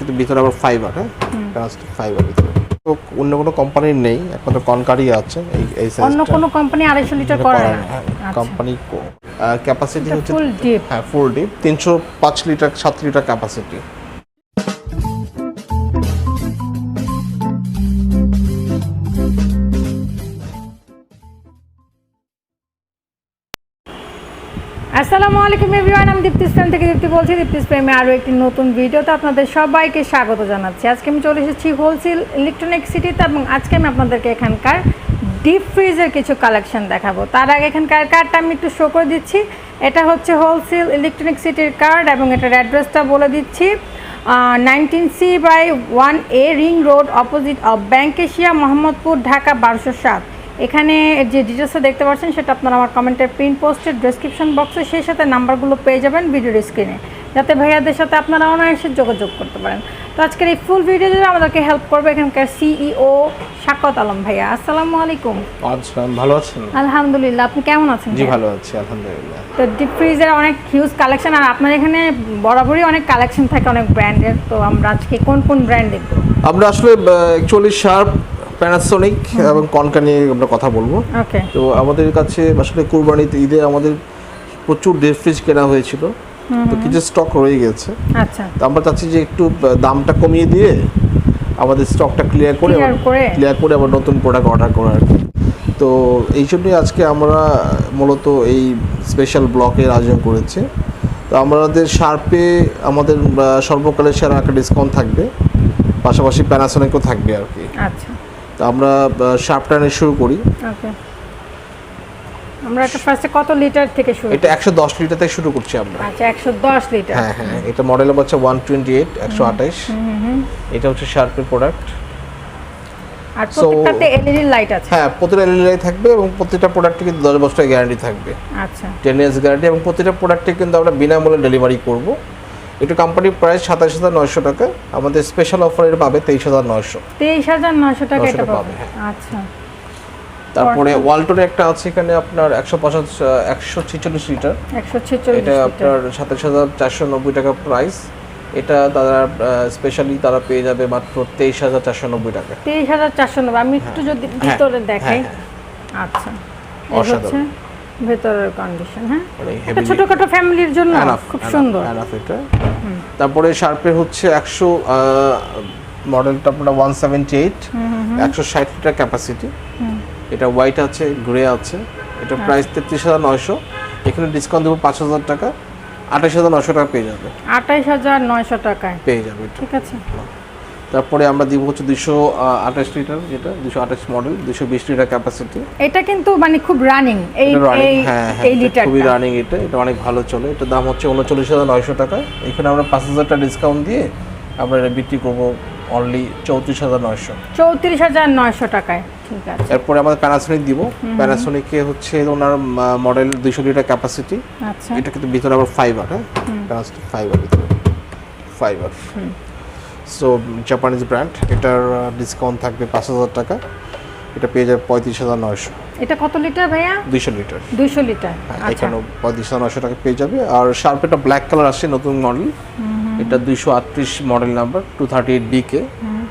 কিন্তু ভিতরে আবার ফাইবার, হ্যাঁ প্লাস্টিক ফাইবার ভিতরে। তো অন্য কোনো কোম্পানির নেই, একমাত্র কনকারই আছে এই সাইজটা। অন্য কোনো কোম্পানি 250 লিটার করে না। কোম্পানি ক্যাপাসিটি হচ্ছে ফুল ডিপ। হ্যাঁ ফুল ডিপ 305 লিটার 7 লিটার ক্যাপাসিটি। আসসালামু আলাইকুম এভরিওয়ান, আমি দীপ্তিস ফ্রেম থেকে দীপ্তি বলছি। দীপ্তিস ফ্রেমে আরও একটি নতুন ভিডিওতে আপনাদের সবাইকে স্বাগত জানাচ্ছি। আজকে আমি চলে এসেছি হোলসেল ইলেকট্রনিক সিটিতে এবং আজকে আমি আপনাদেরকে এখানকার ডিপ ফ্রিজের কিছু কালেকশন দেখাবো। তার আগে এখানকার কার্ডটা আমি একটু শো করে দিচ্ছি। এটা হচ্ছে হোলসেল ইলেকট্রনিক সিটির কার্ড এবং এটার অ্যাড্রেসটা বলে দিচ্ছি। 19C/1A ring road, opposite of bank Asia, Mohammadpur, Dhaka 1207। এখানে যে ডিটেলসটা দেখতে পাচ্ছেন সেটা আপনারা আমার কমেন্টের পিন পোস্টের ডেসক্রিপশন বক্সে সেই সাথে নাম্বারগুলো পেয়ে যাবেন ভিডিওর স্ক্রিনে, যাতে ভাইয়াদের সাথে আপনারা অনায়াসে যোগাযোগ করতে পারেন। তো আজকের এই ফুল ভিডিও জুড়ে আমাদেরকে হেল্প করবে এখানকার সিইও শাকত আলম ভাইয়া। আসসালামু আলাইকুম। আচ্ছা, ভালো আছেন? আলহামদুলিল্লাহ, আপনি কেমন আছেন? জি ভালো আছি আলহামদুলিল্লাহ। তো ডিপ ফ্রিজের অনেক হিউজ কালেকশন, আর আপনার এখানে বরাবরই অনেক কালেকশন থাকে অনেক ব্র্যান্ডের। তো আমরা আজকে কোন কোন ব্র্যান্ড দেখব? আমরা আসলে অ্যাকচুয়ালি শার্প, প্যানাসোনিক এবং কনকা নিয়ে আমরা কথা বলবো। ওকে। তো আমাদের কাছে আসলে কুরবানিতে ঈদে আমাদের প্রচুর ডিপ ফ্রিজ কেনা হয়েছিল, তো কিছু স্টক রয়ে গেছে। আচ্ছা, তো আমরা চাচ্ছি যে একটু দামটা কমিয়ে দিয়ে আমাদের স্টকটা ক্লিয়ার করে আবার নতুন প্রোডাক্ট অর্ডার করা আর কি। তো এই জন্যই আজকে আমরা মূলত এই স্পেশাল ব্লকের আয়োজন করেছি। তো আমাদের শার্পে আমাদের সর্বকালের সেরা একটা ডিসকাউন্ট থাকবে, পাশাপাশি প্যানাসোনিকও থাকবে আর কি। আচ্ছা, তো আমরা শার্পটা নিয়ে শুরু করি। ওকে। আমরা এটা ফার্স্টে কত লিটার থেকে শুরু? এটা 110 লিটার থেকে শুরু করছি আমরা। আচ্ছা, 110 লিটার। হ্যাঁ হ্যাঁ, এটা মডেল নাম্বার হচ্ছে 128 128। এটা হচ্ছে শার্পের প্রোডাক্ট। আর প্রত্যেকটাতে এলইডি লাইট আছে? হ্যাঁ, প্রতিটা এলইডি লাইট থাকবে এবং প্রতিটা প্রোডাক্টে কিন্তু 10 বছরের গ্যারান্টি থাকবে। আচ্ছা, 10 ইয়ার্স গ্যারান্টি এবং প্রতিটা প্রোডাক্টে কিন্তু আমরা বিনামূল্যে ডেলিভারি করব। এটা কোম্পানির প্রাইস 27900 টাকা, আমাদের স্পেশাল অফারে পাবে 23900। 23900 টাকা এটা পাবে। আচ্ছা। তারপরে ওয়ালটনের একটা আছে এখানে আপনার 146 লিটার। 146 এটা আপনার 27490 টাকা প্রাইস। এটা তারা স্পেশালি তারা পেয়ে যাবে মাত্র 23490 টাকা। 23490। আমি একটু যদি ভিতরে দেখাই। আচ্ছা, এই হচ্ছে ভেতরের কন্ডিশন। হ্যাঁ, এটা ছোটখাটো ফ্যামিলির জন্য খুব সুন্দর। এটা তারপরে শার্পের হচ্ছে 100 মডেলটা আপনার 178 160 লিটার ক্যাপাসিটি। এটা হোয়াইট আছে, গ্রে আছে। এটা প্রাইস 33900। এখানে ডিসকাউন্ট দেবো 5000 টাকা, 28900 টাকা পেয়ে যাবে। 28900 টাকায় পেয়ে যাবে, ঠিক আছে। তারপরে আমরা দিব হচ্ছে 228 লিটার, যেটা 228 মডেল, 220 লিটার ক্যাপাসিটি। এটা কিন্তু মানে খুব রানিং এই লিটারটা খুবই রানিং। এটা অনেক ভালো চলে। এটার দাম হচ্ছে 39900 টাকা। এখানে আমরা 5000 টাকা ডিসকাউন্ট দিয়ে আমরা এটা বিক্রি করব অনলি 34900। 34900 টাকায়, ঠিক আছে। এরপরে আমাদের প্যানাসোনিক দিব। প্যানাসোনিকে হচ্ছে ওনার মডেল 200 লিটার ক্যাপাসিটি। আচ্ছা, এটা কিন্তু ভিতরে আবার ফাইবার, হ্যাঁ প্লাস্টিক ফাইবার ভিতরে ফাইবার। So Japanese brand. এটার ডিসকাউন্ট থাকবে 5000 টাকা। এটা পেয়ে যাবে 35900। এটা কত লিটার ভাইয়া? 200 লিটার। 200 লিটার। আচ্ছা, এখানে 35900 টাকা পেয়ে যাবে। আর শার্প এটা ব্ল্যাক কালার আসছে, নতুন মডেল। এটা 238 মডেল নাম্বার 238 ডিকে।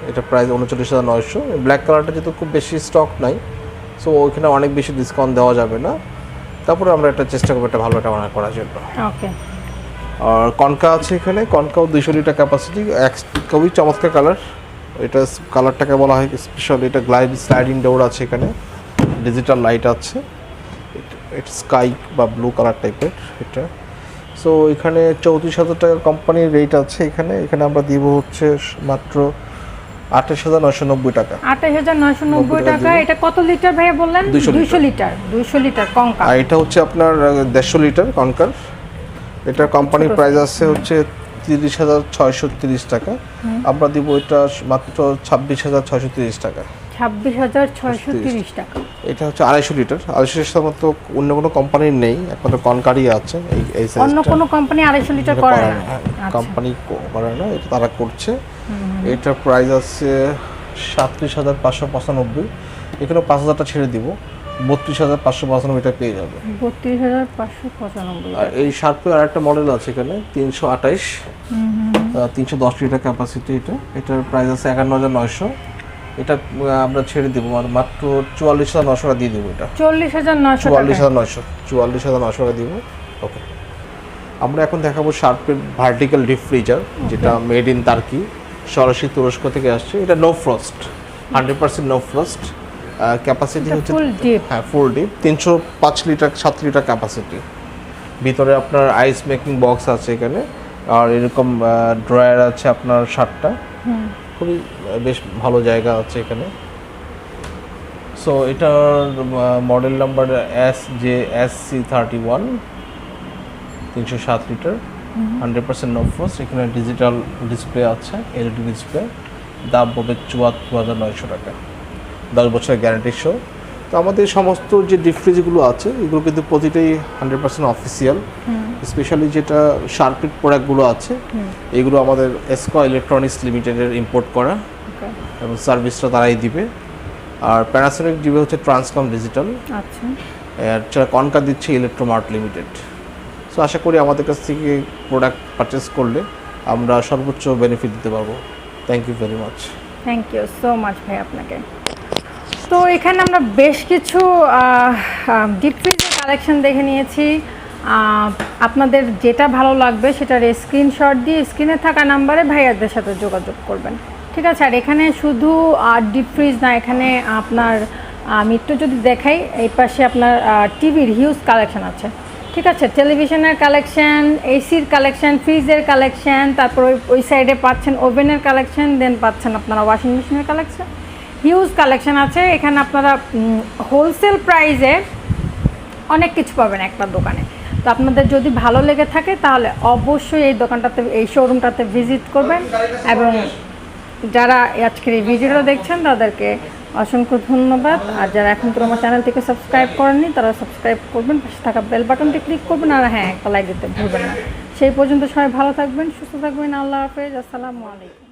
এটা প্রাইস 39900। ব্ল্যাক কালারটা যেহেতু খুব বেশি স্টক নাই, সো ওইখানে অনেক বেশি ডিসকাউন্ট দেওয়া যাবে না। তারপরে আমরা একটা চেষ্টা করবো একটা ভালো একটা অর্ডার করার জন্য। ওকে। আর কনকা আছে এখানে, কনকাও 200 লিটার ক্যাপাসিটি, খুবই চমৎকার কালার। এটা কালারটাকে বলা হয় স্পেশাল। এটা স্লাইডিং ডোর আছে, এখানে ডিজিটাল লাইট আছে। এটা স্কাই বা ব্লু কালার টাইপের এটা। সো এখানে 34000 টাকা কোম্পানির রেট আছে। এখানে আমরা দিব হচ্ছে মাত্র 28990 টাকা। 28990 টাকা। এটা কত লিটার ভাইয়া বললেন? 200 লিটার। 200 litre concha. আর এটা হচ্ছে আপনার 150 লিটার কনকার। এটা কোম্পানির প্রাইস আছে হচ্ছে 30630 টাকা। আমরা দিব এটা মাত্র 26630 টাকা। 26630 টাকা। এটা হচ্ছে 250 লিটার। 250 লিটার মতো অন্য কোনো কোম্পানির নেই, একমাত্র কনকারই আছে এই সাইজটা। অন্য কোনো কোম্পানি 250 লিটার করে না। কোম্পানি করে না, এটা তারা করছে। এটার প্রাইস আছে 37595। এখানে 5000 টাকা ছেড়ে দিব, 32595 এটা পেয়ে যাবে। 32595। আর এই শার্পের আরেকটা মডেল আছে এখানে 328। 310 লিটার ক্যাপাসিটি। এটার প্রাইস আছে 51,900। এটা আমরা ছেড়ে দেবো মাত্র 44,900 টাকা দিয়ে দেবো। এটা 44,900 টাকা দিব। ওকে, আমরা এখন দেখাবো শার্পের ভার্টিক্যাল ডিপ ফ্রিজার, যেটা মেড ইন টার্কি, সরাসরি তুরস্ক থেকে আসছে। এটা no frost, 100% no frost. Capacity হচ্ছে full deep, 305 litre 7 litre capacity. ভিতরে আপনার আইস মেকিং বক্স আছে এখানে, আর এরকম ড্রয়ার আছে আপনার 7টা। খুবই বেশ ভালো জায়গা আছে এখানে। সো এটার model number SJSC31, 307 litre, 100% no frost. এখানে ডিজিটাল ডিসপ্লে আছে, এলইডি ডিসপ্লে। দাম পড়বে 74,900 টাকা, 10 বছরের গ্যারান্টি শো। তো আমাদের সমস্ত যে ডিপ ফ্রিজগুলো আছে এগুলো কিন্তু প্রতিটাই 100% অফিসিয়াল। স্পেশালি যেটা শার্পের প্রোডাক্টগুলো আছে এগুলো আমাদের এসকো ইলেকট্রনিক্স লিমিটেডের ইম্পোর্ট করা, এবং সার্ভিসটা তারাই দিবে। আর প্যানাসোনিক দিবে হচ্ছে ট্রান্সকম ডিজিটাল। আচ্ছা, আর যারা কনকা দিচ্ছে ইলেকট্রোমার্ট লিমিটেড। সো আশা করি আমাদের কাছ থেকে প্রোডাক্ট পারচেস করলে আমরা সর্বোচ্চ বেনিফিট দিতে পারবো। Thank you very much. Thank you so much ভাই আপনাকে। তো এখানে আমরা বেশ কিছু ডিপ ফ্রিজের কালেকশন দেখে নিয়েছি। আপনাদের যেটা ভালো লাগবে সেটার স্ক্রিনশট দিয়ে স্ক্রিনে থাকা নাম্বারে ভাইয়াদের সাথে যোগাযোগ করবেন, ঠিক আছে? আর এখানে শুধু ডিপ ফ্রিজ না, এখানে আপনার আমি একটু যদি দেখাই, এই পাশে আপনার টিভির হিউজ কালেকশন আছে, ঠিক আছে? টেলিভিশনের কালেকশন, এসির কালেকশন, ফ্রিজের কালেকশন, তারপর ওই সাইডে পাচ্ছেন ওভেনের কালেকশন, দেন পাচ্ছেন আপনারা ওয়াশিং মেশিনের কালেকশন। হিউজ কালেকশন আছে এখানে। আপনারা হোলসেল প্রাইসে অনেক কিছু পাবেন একটা দোকানে। তো আপনাদের যদি ভালো লেগে থাকে তাহলে অবশ্যই এই দোকানটাতে, এই শোরুমটাতে ভিজিট করবেন। এবং যারা আজকের এই ভিডিওটা দেখছেন তাদেরকে অসংখ্য ধন্যবাদ। আর যারা এখন তো আমার চ্যানেলটিকে সাবস্ক্রাইব করেননি তারা সাবস্ক্রাইব করবেন, পাশে থাকা বেল বাটনটি ক্লিক করবেন, আর হ্যাঁ, একটা লাইক দিতে ভুলবেন না। সেই পর্যন্ত সবাই ভালো থাকবেন, সুস্থ থাকবেন। আল্লাহ হাফেজ, আসসালামু আলাইকুম।